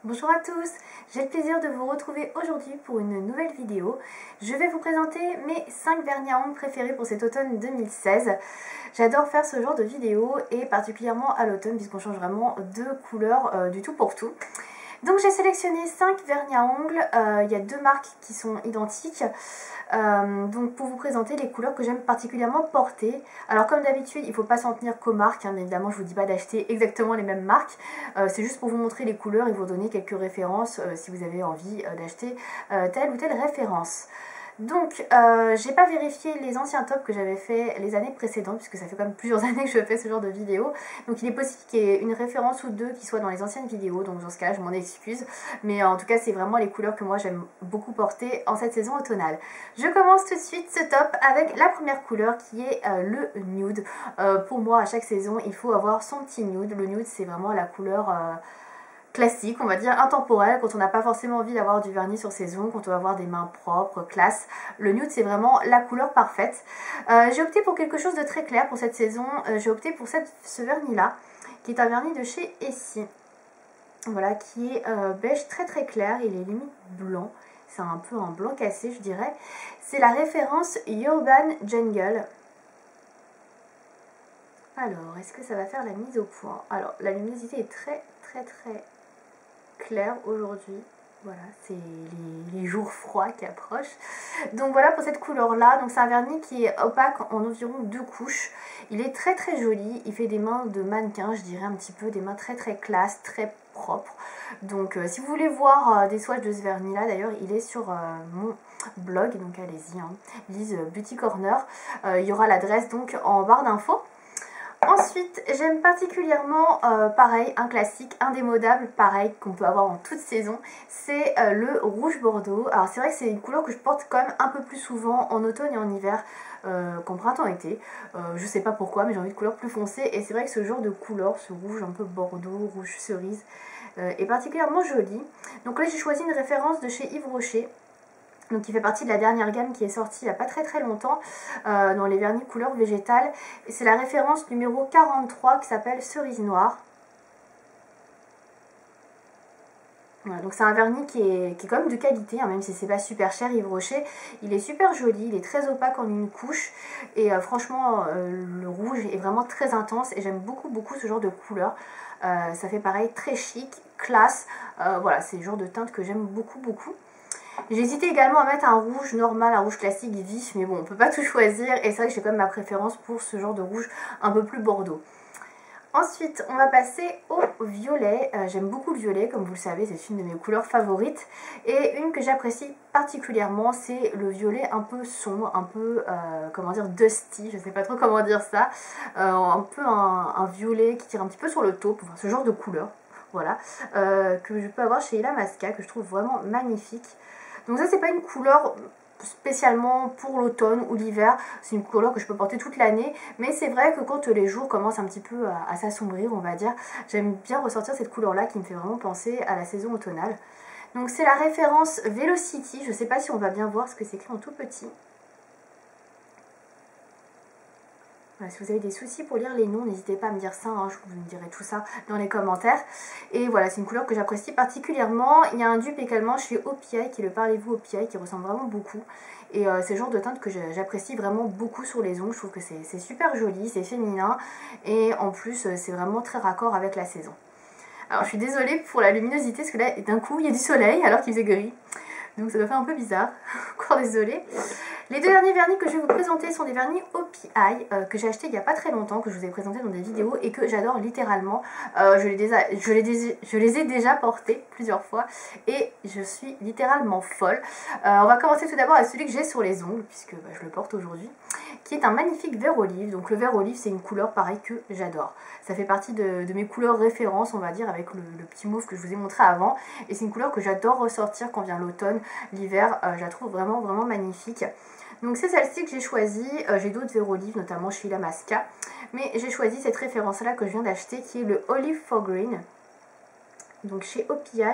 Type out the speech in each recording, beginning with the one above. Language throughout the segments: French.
Bonjour à tous, j'ai le plaisir de vous retrouver aujourd'hui pour une nouvelle vidéo. Je vais vous présenter mes 5 vernis à ongles préférés pour cet automne 2016. J'adore faire ce genre de vidéo et particulièrement à l'automne puisqu'on change vraiment de couleur du tout pour tout. Donc j'ai sélectionné 5 vernis à ongles, il y a 2 marques qui sont identiques. Donc pour vous présenter les couleurs que j'aime particulièrement porter. Alors comme d'habitude il ne faut pas s'en tenir qu'aux marques, bien évidemment je ne vous dis pas d'acheter exactement les mêmes marques, c'est juste pour vous montrer les couleurs et vous donner quelques références si vous avez envie d'acheter telle ou telle référence. Donc, j'ai pas vérifié les anciens tops que j'avais fait les années précédentes, puisque ça fait quand même plusieurs années que je fais ce genre de vidéo. Donc, il est possible qu'il y ait une référence ou deux qui soient dans les anciennes vidéos. Donc, dans ce cas-là, je m'en excuse. Mais en tout cas, c'est vraiment les couleurs que moi j'aime beaucoup porter en cette saison automnale. Je commence tout de suite ce top avec la première couleur qui est le nude. Pour moi, à chaque saison, il faut avoir son petit nude. Le nude, c'est vraiment la couleur classique, on va dire intemporel, quand on n'a pas forcément envie d'avoir du vernis sur ses ongles, quand on veut avoir des mains propres, classe. Le nude c'est vraiment la couleur parfaite. J'ai opté pour quelque chose de très clair pour cette saison, j'ai opté pour ce vernis là, qui est un vernis de chez Essie. Voilà, qui est beige très très clair, il est limite blanc, c'est un peu un blanc cassé je dirais. C'est la référence Urban Jungle. Alors, est-ce que ça va faire la mise au point? Alors, la luminosité est très clair aujourd'hui. Voilà, c'est les jours froids qui approchent. Donc voilà pour cette couleur là. Donc c'est un vernis qui est opaque en environ 2 couches. Il est très joli. Il fait des mains de mannequin, je dirais un petit peu, des mains très classe, très propres. Donc si vous voulez voir des swatchs de ce vernis là, d'ailleurs il est sur mon blog, donc allez-y, hein, Lise Beauty Corner. Il y aura l'adresse donc en barre d'infos. Ensuite, j'aime particulièrement, pareil, un classique indémodable, pareil, qu'on peut avoir en toute saison, c'est le rouge bordeaux. Alors c'est vrai que c'est une couleur que je porte quand même un peu plus souvent en automne et en hiver qu'en printemps-été. Je sais pas pourquoi, mais j'ai envie de couleurs plus foncées, et c'est vrai que ce genre de couleur, ce rouge un peu bordeaux, rouge cerise, est particulièrement joli. Donc là j'ai choisi une référence de chez Yves Rocher. Donc qui fait partie de la dernière gamme qui est sortie il n'y a pas très longtemps dans les vernis couleur végétale. C'est la référence numéro 43 qui s'appelle Cerise Noire. Voilà, donc c'est un vernis qui est quand même de qualité, hein, même si c'est pas super cher. Yves Rocher, il est super joli, il est très opaque en une couche et franchement le rouge est vraiment très intense et j'aime beaucoup ce genre de couleur. Ça fait pareil très chic, classe, voilà, c'est le genre de teinte que j'aime beaucoup. J'ai hésité également à mettre un rouge normal, un rouge classique vif, mais bon, on peut pas tout choisir. Et c'est vrai que j'ai quand même ma préférence pour ce genre de rouge un peu plus bordeaux. Ensuite, on va passer au violet. J'aime beaucoup le violet, comme vous le savez, c'est une de mes couleurs favorites. Et une que j'apprécie particulièrement, c'est le violet un peu sombre, un peu, comment dire, dusty, je sais pas trop comment dire ça. Un peu un violet qui tire un petit peu sur le taupe, enfin, ce genre de couleur. Voilà, que je peux avoir chez Illamasqua, que je trouve vraiment magnifique. Donc ça c'est pas une couleur spécialement pour l'automne ou l'hiver, c'est une couleur que je peux porter toute l'année, mais c'est vrai que quand les jours commencent un petit peu à s'assombrir, on va dire, j'aime bien ressortir cette couleur là qui me fait vraiment penser à la saison automnale. Donc c'est la référence Velocity, je sais pas si on va bien voir ce que c'est écrit en tout petit. Voilà, si vous avez des soucis pour lire les noms, n'hésitez pas à me dire ça, hein, je vous dirai tout ça dans les commentaires. Et voilà, c'est une couleur que j'apprécie particulièrement. Il y a un dupe également chez OPI qui est le Parlez-vous OPI qui ressemble vraiment beaucoup. Et c'est le genre de teinte que j'apprécie vraiment beaucoup sur les ongles. Je trouve que c'est super joli, c'est féminin et en plus c'est vraiment très raccord avec la saison. Alors je suis désolée pour la luminosité parce que là d'un coup il y a du soleil alors qu'il faisait gris. Donc ça doit faire un peu bizarre, encore désolée. Les deux derniers vernis que je vais vous présenter sont des vernis OPI que j'ai acheté il n'y a pas très longtemps, que je vous ai présenté dans des vidéos et que j'adore littéralement. Je les ai déjà portés plusieurs fois et je suis littéralement folle. On va commencer tout d'abord avec celui que j'ai sur les ongles, puisque je le porte aujourd'hui, qui est un magnifique vert olive. Donc le vert olive c'est une couleur pareil que j'adore. Ça fait partie de mes couleurs références, on va dire, avec le petit mauve que je vous ai montré avant. Et c'est une couleur que j'adore ressortir quand vient l'automne, l'hiver, je la trouve vraiment magnifique. Donc c'est celle-ci que j'ai choisie, j'ai d'autres verts olives, notamment chez Illamasqua, mais j'ai choisi cette référence-là que je viens d'acheter, qui est le Olive for Green, donc chez OPI,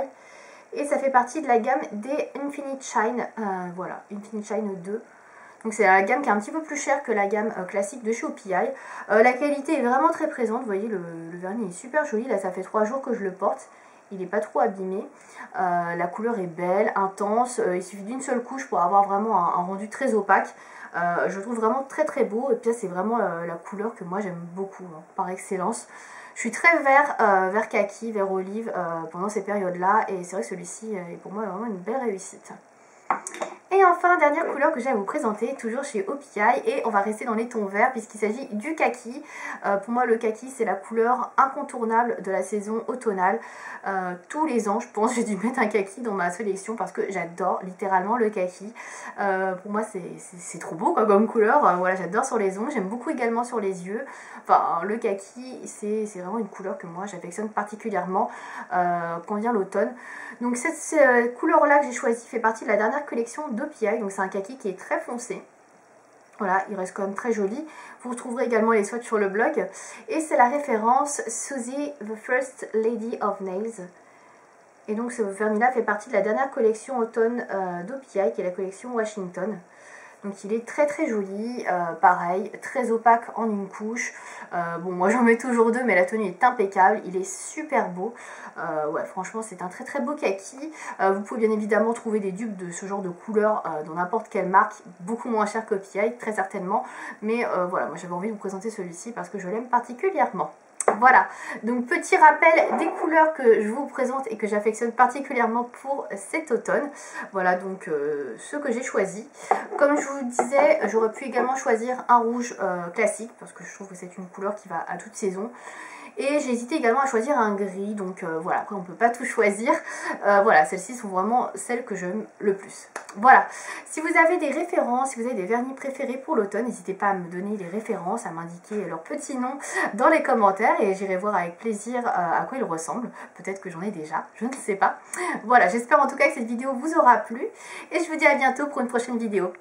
et ça fait partie de la gamme des Infinite Shine, voilà, Infinite Shine 2. Donc c'est la gamme qui est un petit peu plus chère que la gamme classique de chez OPI. La qualité est vraiment très présente, vous voyez le vernis est super joli, là ça fait 3 jours que je le porte. il n'est pas trop abîmé. La couleur est belle, intense, il suffit d'une seule couche pour avoir vraiment un rendu très opaque. Je le trouve vraiment très très beau, et puis c'est vraiment la couleur que moi j'aime beaucoup, hein, par excellence. Je suis très vert kaki, vert olive pendant ces périodes-là, et c'est vrai que celui-ci est pour moi vraiment une belle réussite. Et enfin, dernière couleur que j'ai à vous présenter, toujours chez OPI, et on va rester dans les tons verts puisqu'il s'agit du kaki. Pour moi, le kaki, c'est la couleur incontournable de la saison automnale. Tous les ans, je pense, j'ai dû mettre un kaki dans ma sélection parce que j'adore littéralement le kaki. Pour moi, c'est trop beau quoi, comme couleur. Voilà, j'adore sur les ongles, j'aime beaucoup également sur les yeux. Enfin, le kaki, c'est vraiment une couleur que moi j'affectionne particulièrement quand vient l'automne. Donc cette couleur-là que j'ai choisie fait partie de la dernière collection d'OPI, donc c'est un kaki qui est très foncé. Voilà, il reste quand même très joli. Vous retrouverez également les swatchs sur le blog. Et c'est la référence Susie, the First Lady of Nails. Et donc ce vernis-là fait partie de la dernière collection automne d'OPI, qui est la collection Washington. Donc il est très très joli, pareil, très opaque en une couche. Bon, moi j'en mets toujours deux, mais la tenue est impeccable, il est super beau. Ouais, franchement c'est un très très beau kaki. Vous pouvez bien évidemment trouver des dupes de ce genre de couleur dans n'importe quelle marque, beaucoup moins cher qu'OPI, très certainement. Mais voilà, moi j'avais envie de vous présenter celui-ci parce que je l'aime particulièrement. Voilà, donc petit rappel des couleurs que je vous présente et que j'affectionne particulièrement pour cet automne. Voilà donc ceux que j'ai choisis. Comme je vous disais, j'aurais pu également choisir un rouge classique parce que je trouve que c'est une couleur qui va à toute saison. Et j'ai hésité également à choisir un gris, donc voilà, après on ne peut pas tout choisir. Voilà, celles-ci sont vraiment celles que j'aime le plus. Voilà, si vous avez des références, si vous avez des vernis préférés pour l'automne, n'hésitez pas à me donner les références, à m'indiquer leur petit nom dans les commentaires et j'irai voir avec plaisir à quoi ils ressemblent. Peut-être que j'en ai déjà, je ne sais pas. Voilà, j'espère en tout cas que cette vidéo vous aura plu et je vous dis à bientôt pour une prochaine vidéo.